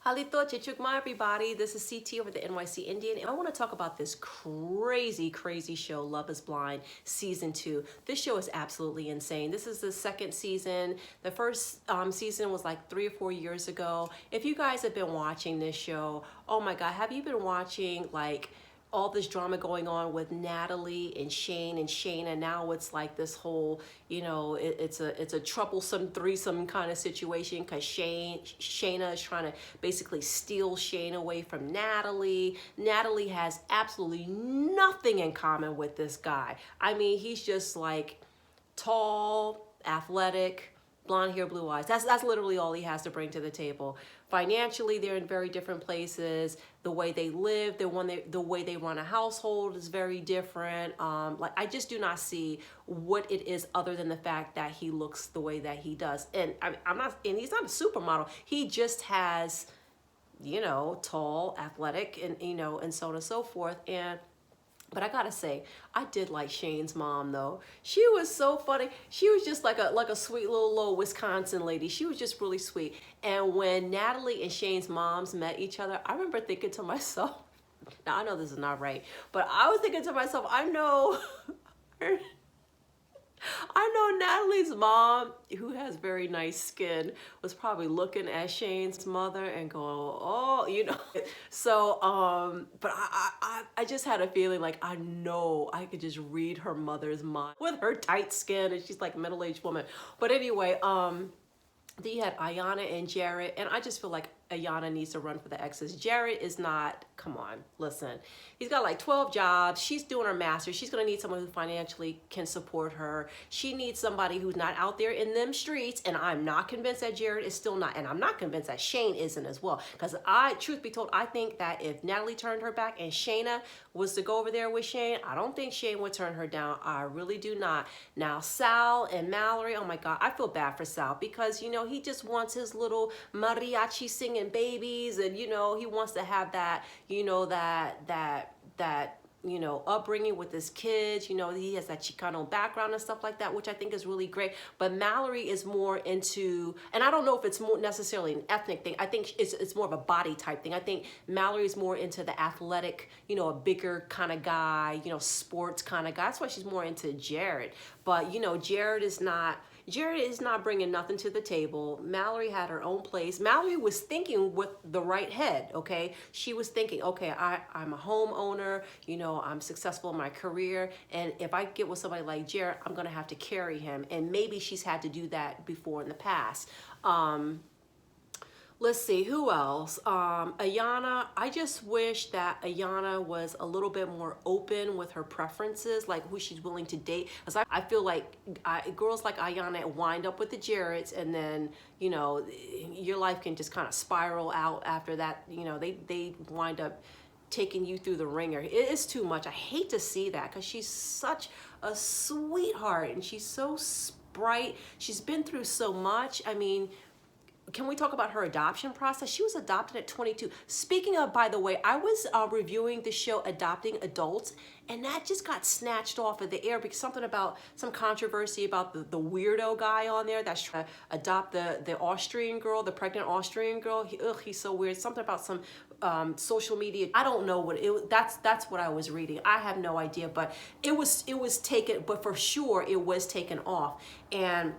Halito Chichukma, everybody. This is CT over the NYC Indian, and I want to talk about this crazy show, Love is Blind, Season 2. This show is absolutely insane. This is the second season. The first season was like 3 or 4 years ago. If you guys have been watching this show, oh my God, have you been watching like all this drama going on with Natalie and Shane and Shayna? Now it's like this whole, it's a troublesome threesome kind of situation because Shayna is trying to basically steal Shane away from Natalie. Natalie has absolutely nothing in common with this guy. I mean, he's just like tall, athletic, blonde hair, blue eyes. That's literally all he has to bring to the table. Financially, they're in very different places. The way they live, the way they run a household is very different. Like I just do not see what it is other than the fact that he looks the way that he does. And and he's not a supermodel. He just has, tall, athletic, and and so on and so forth. But I gotta say, I did like Shane's mom though. She was so funny. She was just like a sweet little Wisconsin lady. She was just really sweet. And when Natalie and Shane's moms met each other, I remember thinking to myself, now I know this is not right, but I was thinking to myself, I know Natalie's mom, who has very nice skin, was probably looking at Shane's mother and going, oh, So, but I just had a feeling like I know I could just read her mother's mind with her tight skin, and she's like a middle-aged woman. But anyway, then you had Ayanna and Jared, and I just feel like Ayanna needs to run for the exes. Jared is not, come on, listen. He's got like 12 jobs. She's doing her master's. She's going to need someone who financially can support her. She needs somebody who's not out there in them streets, and I'm not convinced that Jared is still not, and I'm not convinced that Shane isn't as well. Because truth be told, I think that if Natalie turned her back and Shayna was to go over there with Shane, I don't think Shane would turn her down. I really do not. Now, Sal and Mallory, oh my God, I feel bad for Sal because, he just wants his little mariachi singing babies, and he wants to have that upbringing with his kids. He has that Chicano background and stuff like that, which I think is really great. But Mallory is more into, and I don't know if it's more necessarily an ethnic thing. I think it's more of a body type thing. I think Mallory is more into the athletic, a bigger kind of guy, sports kind of guy. That's why she's more into Jared. But Jared is not bringing nothing to the table. Mallory had her own place. Mallory was thinking with the right head, okay? She was thinking, okay, I'm a homeowner, I'm successful in my career, and if I get with somebody like Jared, I'm gonna have to carry him. And maybe she's had to do that before in the past. Let's see, who else? Ayanna, I just wish that Ayanna was a little bit more open with her preferences, like who she's willing to date. Because I feel like girls like Ayanna wind up with the Jareds, and then, your life can just kind of spiral out after that. They wind up taking you through the ringer. It is too much. I hate to see that because she's such a sweetheart, and she's so bright. She's been through so much. I mean, can we talk about her adoption process? She was adopted at 22. Speaking of, by the way, I was reviewing the show Adopting Adults, and that just got snatched off of the air because some controversy about the weirdo guy on there that's trying to adopt the Austrian girl, the pregnant Austrian girl. He's so weird. Something about some social media. I don't know what it. That's what I was reading. I have no idea, but it was taken. But for sure, it was taken off. And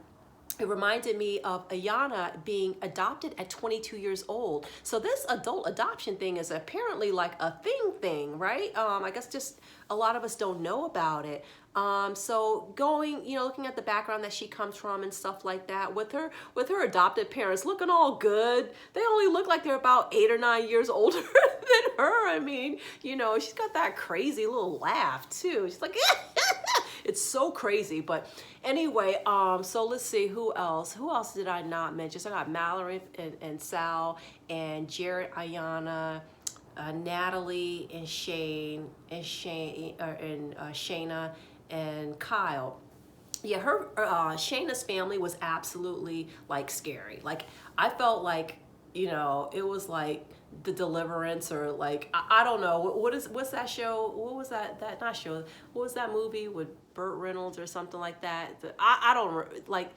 it reminded me of Ayanna being adopted at 22 years old. So this adult adoption thing is apparently like a thing, right? I guess just a lot of us don't know about it. So looking at the background that she comes from and stuff like that, with her adopted parents looking all good. They only look like they're about 8 or 9 years older than her. I mean, she's got that crazy little laugh too. She's like, it's so crazy. But anyway, so let's see, who else did I not mention? So I got Mallory and Sal and Jared, Ayanna, Natalie and Shane and Shayna and Kyle. Yeah, her Shayna's family was absolutely like scary. Like I felt like it was like The Deliverance, or like I don't know what's that show? What was that not show? What was that movie with Burt Reynolds or something like that? I don't like.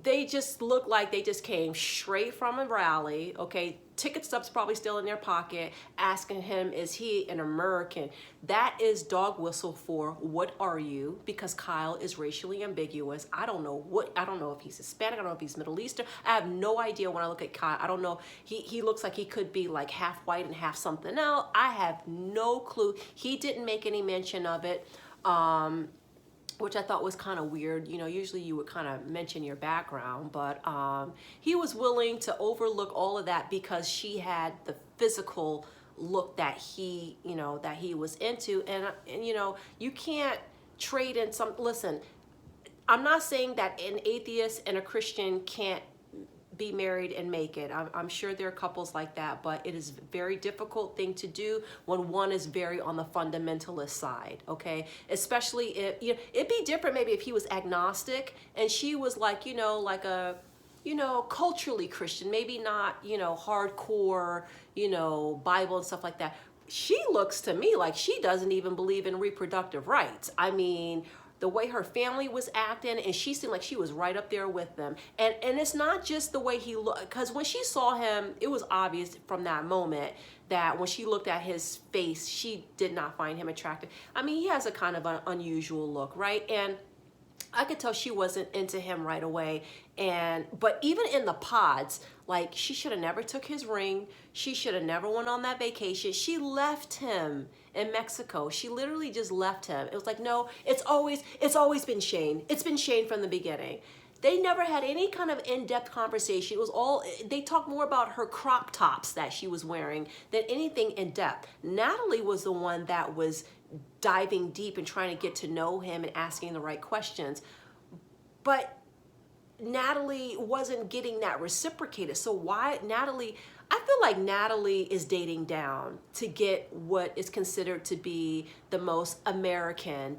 they just look like they just came straight from a rally, okay? Ticket stubs probably still in their pocket, asking him, is he an American? That is dog whistle for what are you? Because Kyle is racially ambiguous. I don't know if he's Hispanic, I don't know if he's Middle Eastern. I have no idea when I look at Kyle. I don't know. He looks like he could be like half white and half something else. I have no clue. He didn't make any mention of it. Which I thought was kind of weird. You know, usually you would kind of mention your background, but he was willing to overlook all of that because she had the physical look that he, you know, that he was into. And you know, you can't trade in some, listen, I'm not saying that an atheist and a Christian can't be married and make it. I'm sure there are couples like that, but it is a very difficult thing to do when one is very on the fundamentalist side, okay? Especially if, you know, it'd be different maybe if he was agnostic and she was like, you know, like a, you know, culturally Christian, maybe not, you know, hardcore, you know, Bible and stuff like that. She looks to me like she doesn't even believe in reproductive rights. I mean, the way her family was acting, and she seemed like she was right up there with them. And it's not just the way he looked, because when she saw him, it was obvious from that moment that when she looked at his face, she did not find him attractive. I mean, he has a kind of an unusual look, right? And I could tell she wasn't into him right away. But even in the pods, like, she should have never took his ring. She should have never went on that vacation. She left him in Mexico. She literally just left him. It was like, no, it's always been Shane. It's been Shane from the beginning. They never had any kind of in-depth conversation. It was all, they talked more about her crop tops that she was wearing than anything in depth. Natalie was the one that was diving deep and trying to get to know him and asking the right questions. But Natalie wasn't getting that reciprocated. So why Natalie, I feel like Natalie is dating down to get what is considered to be the most American.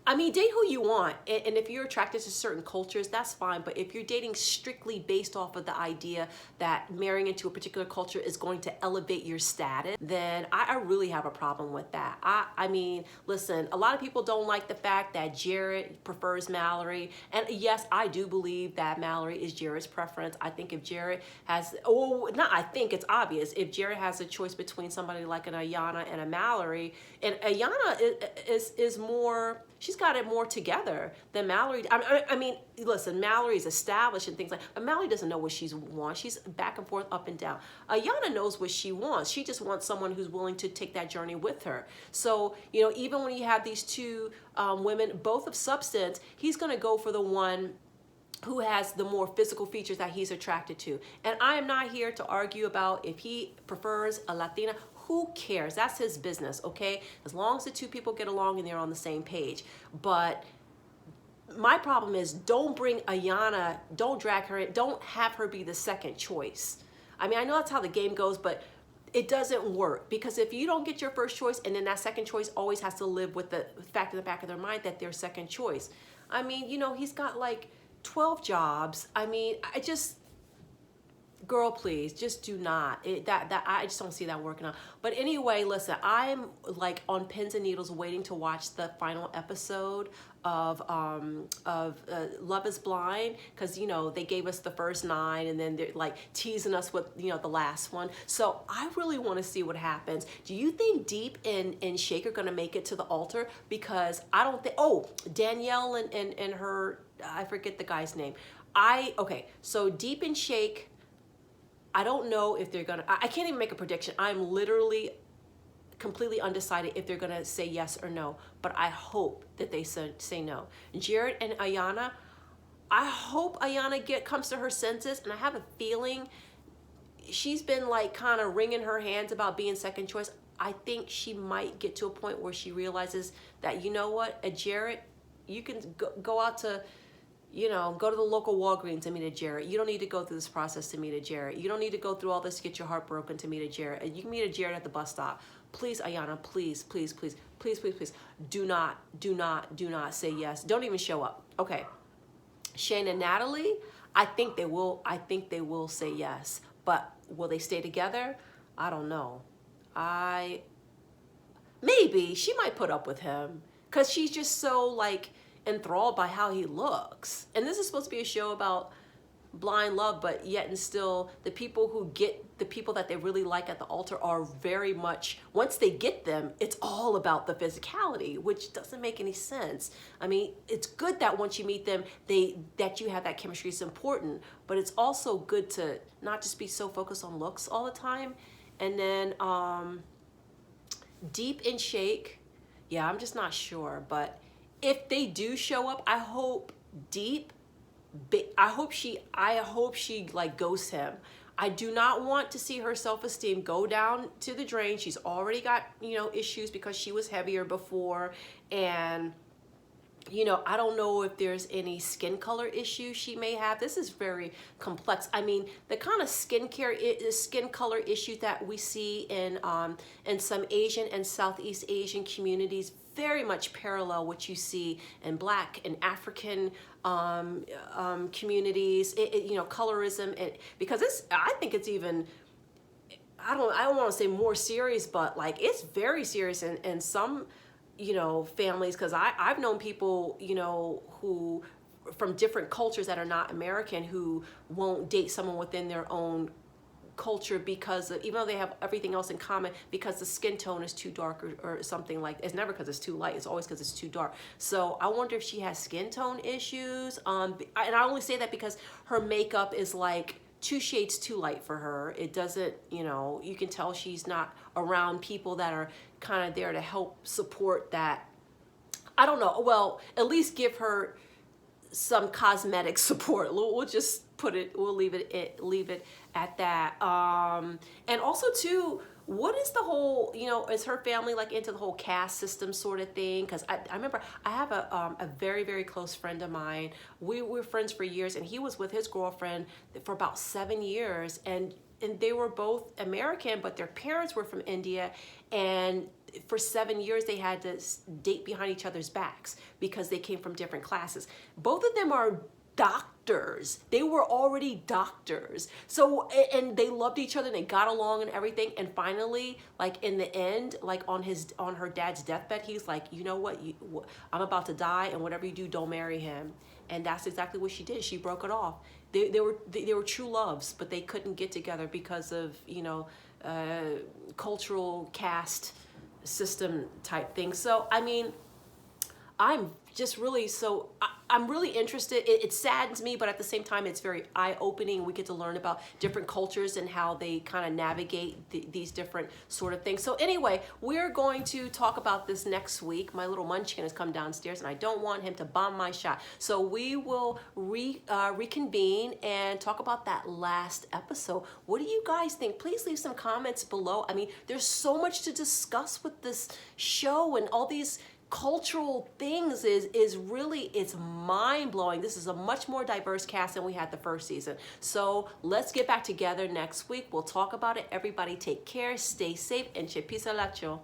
I mean, date who you want, and if you're attracted to certain cultures, that's fine. But if you're dating strictly based off of the idea that marrying into a particular culture is going to elevate your status, then I really have a problem with that. I mean, listen, a lot of people don't like the fact that Jared prefers Mallory. And yes, I do believe that Mallory is Jared's preference. I think if Jared has, it's obvious. If Jared has a choice between somebody like an Ayanna and a Mallory, and Ayanna is more, she's got it more together than Mallory. I mean, listen, Mallory's established and things like, but Mallory doesn't know what she wants. She's back and forth, up and down. Ayanna knows what she wants. She just wants someone who's willing to take that journey with her. So, you know, even when you have these two women, both of substance, he's going to go for the one who has the more physical features that he's attracted to. And I am not here to argue about if he prefers a Latina. Who cares? That's his business, okay? As long as the two people get along and they're on the same page. But my problem is, don't bring Ayanna, don't drag her in, don't have her be the second choice. I mean, I know that's how the game goes, but it doesn't work, because if you don't get your first choice and then that second choice always has to live with the fact in the back of their mind that they're second choice. I mean, you know, he's got like 12 jobs. I mean, girl, please, just do not. I just don't see that working out. But anyway, listen, I'm like on pins and needles waiting to watch the final episode of Love is Blind, because, you know, they gave us the first 9 and then they're like teasing us with, you know, the last one. So I really want to see what happens. Do you think Deep and Shake are going to make it to the altar? Because I don't think, Danielle and her, I forget the guy's name. Okay, so Deep and Shake, I don't know if they're gonna, I can't even make a prediction. I'm literally completely undecided if they're gonna say yes or no, but I hope that they say no. Jared and Ayanna, I hope Ayanna comes to her senses, and I have a feeling she's been like kind of wringing her hands about being second choice. I think she might get to a point where she realizes that, you know what, at Jared, you can go out to, you know, go to the local Walgreens and meet a Jared. You don't need to go through this process to meet a Jared. You don't need to go through all this to get your heart broken to meet a Jared. You can meet a Jared at the bus stop. Please, Ayanna, please, please, please, please, please, please, do not say yes. Don't even show up. Okay. Shane and Natalie, I think they will say yes. But will they stay together? I don't know. Maybe she might put up with him, because she's just so like enthralled by how he looks. And this is supposed to be a show about blind love, but yet and still the people who get the people that they really like at the altar are very much, once they get them, it's all about the physicality, which doesn't make any sense. I mean, it's good that once you meet them, that you have that chemistry is important, but it's also good to not just be so focused on looks all the time. And then Deep and Shake, yeah, I'm just not sure, but if they do show up, I hope Deep, I hope she like ghosts him. I do not want to see her self-esteem go down to the drain. She's already got, issues because she was heavier before. And, I don't know if there's any skin color issues she may have. This is very complex. I mean, the kind of skin color issues that we see in some Asian and Southeast Asian communities very much parallel what you see in Black and African communities. Colorism, because I think it's even, I don't want to say more serious, but like it's very serious in some families, because I've known people who from different cultures that are not American who won't date someone within their own culture because even though they have everything else in common, because the skin tone is too dark or something like. It's never because it's too light, it's always because it's too dark. So I wonder if she has skin tone issues, and I only say that because her makeup is like 2 shades too light for her. It doesn't, you can tell she's not around people that are kind of there to help support that. I don't know, well, at least give her some cosmetic support. We'll just we'll leave it at that. And also too, what is the whole, is her family like into the whole caste system sort of thing? Because I remember I have a very, very close friend of mine. We were friends for years, and he was with his girlfriend for about 7 years, and they were both American, but their parents were from India, and for 7 years they had to date behind each other's backs because they came from different classes. Both of them are doctors. They were already doctors. So, and they loved each other and they got along and everything. And finally, like in the end, like on her dad's deathbed, he's like, you know what, I'm about to die, and whatever you do, don't marry him. And that's exactly what she did. She broke it off. They were true loves, but they couldn't get together because of, cultural caste system type thing. So, I mean, I'm just really I'm really interested. It saddens me, but at the same time, it's very eye-opening. We get to learn about different cultures and how they kind of navigate these different sort of things. So anyway, we're going to talk about this next week. My little munchkin has come downstairs, and I don't want him to bomb my shot. So we will reconvene and talk about that last episode. What do you guys think? Please leave some comments below. I mean, there's so much to discuss with this show, and all these cultural things is really, it's mind-blowing. This is a much more diverse cast than we had the first season. So let's get back together next week. We'll talk about it. Everybody take care, stay safe, and che pisa lacho.